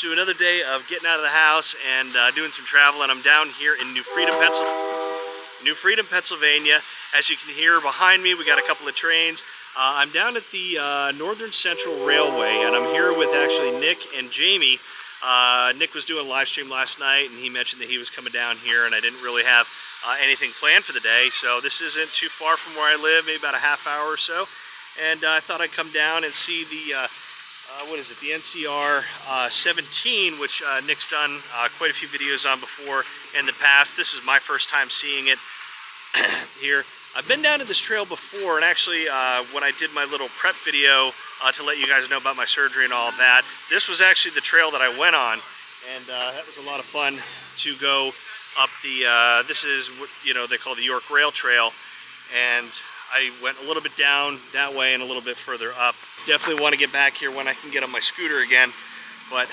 friends, to another day of getting out of the house and doing some travel. And I'm down here in New Freedom, Pennsylvania. As you can hear behind me, we got a couple of trains. I'm down at the Northern Central Railway, and I'm here with actually Nick and Jamie. Nick was doing a live stream last night, and he mentioned that he was coming down here, and I didn't really have anything planned for the day. So this isn't too far from where I live, maybe about a half hour or so. And I thought I'd come down and see the what is it, the NCR 17, which Nick's done quite a few videos on before in the past. This is my first time seeing it here. I've been down to this trail before, and actually when I did my little prep video to let you guys know about my surgery and all of that, this was actually the trail that I went on, and that was a lot of fun to go up the, this is what, you know, they call the York Rail Trail, and I went a little bit down that way and a little bit further up. Definitely want to get back here when I can get on my scooter again. But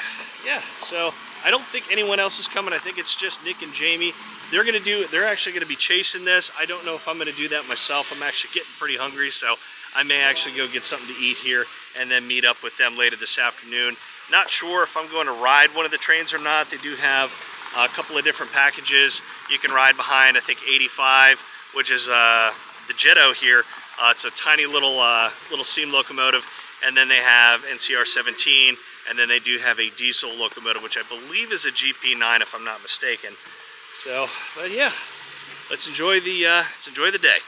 yeah, so I don't think anyone else is coming. I think it's just Nick and Jamie. They're actually gonna be chasing this. I don't know if I'm gonna do that myself. I'm actually getting pretty hungry, so I may actually go get something to eat here and then meet up with them later this afternoon. Not sure if I'm going to ride one of the trains or not. They do have a couple of different packages you can ride behind. I think 85, which is the Jeddo here. It's a tiny little steam locomotive, and then they have NCR 17, and then they do have a diesel locomotive, which I believe is a GP9 if I'm not mistaken. So, but yeah, let's enjoy the day.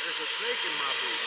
There's a snake in my boot.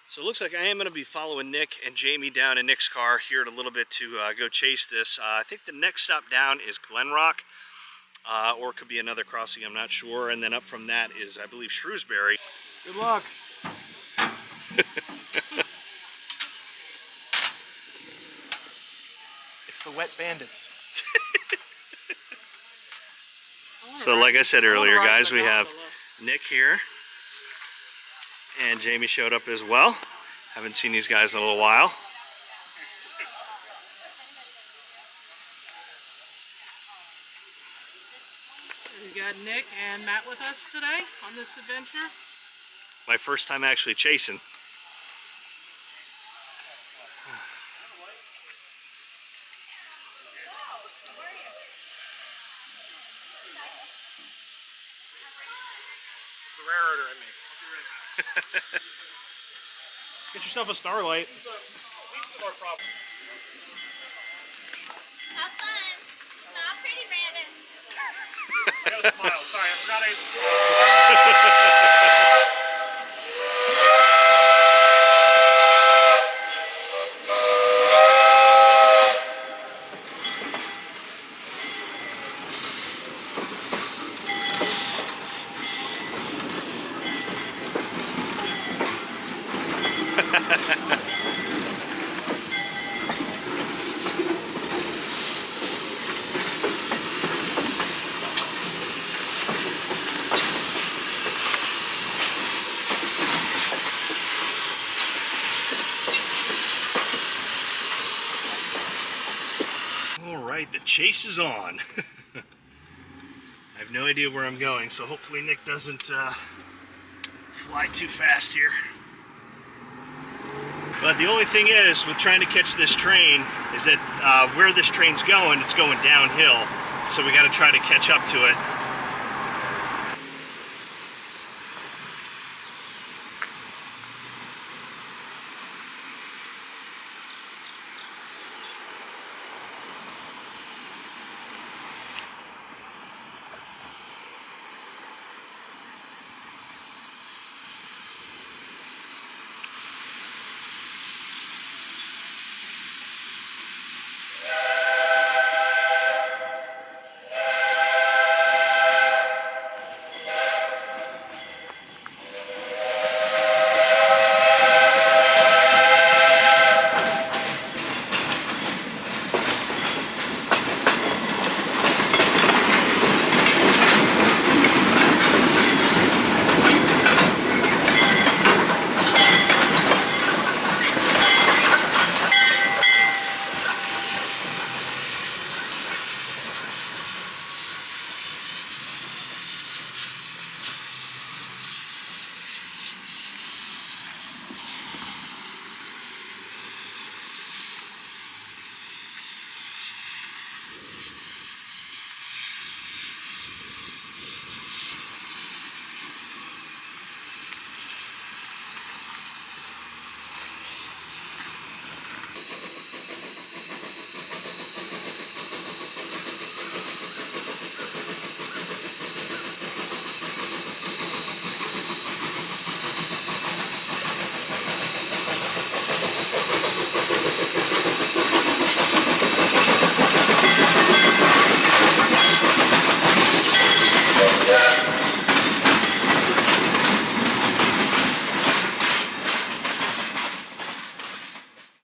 So it looks like I am going to be following Nick and Jamie down in Nick's car here in a little bit to go chase this. I think the next stop down is Glen Rock, or it could be another crossing, I'm not sure. And then up from that is, I believe, Shrewsbury. Good luck. It's the wet bandits. So like I said earlier, guys, we have Nick here. And Jamie showed up as well. Haven't seen these guys in a little while. We got Nick and Matt with us today on this adventure. My first time actually chasing. It's the rare order I make. Get yourself a Starlight. Have fun. Smile pretty, Brandon. I gotta smile. Sorry, I forgot I... chase is on. I have no idea where I'm going, so hopefully Nick doesn't fly too fast here. But the only thing is, with trying to catch this train, is that where this train's going, it's going downhill. So we got to try to catch up to it.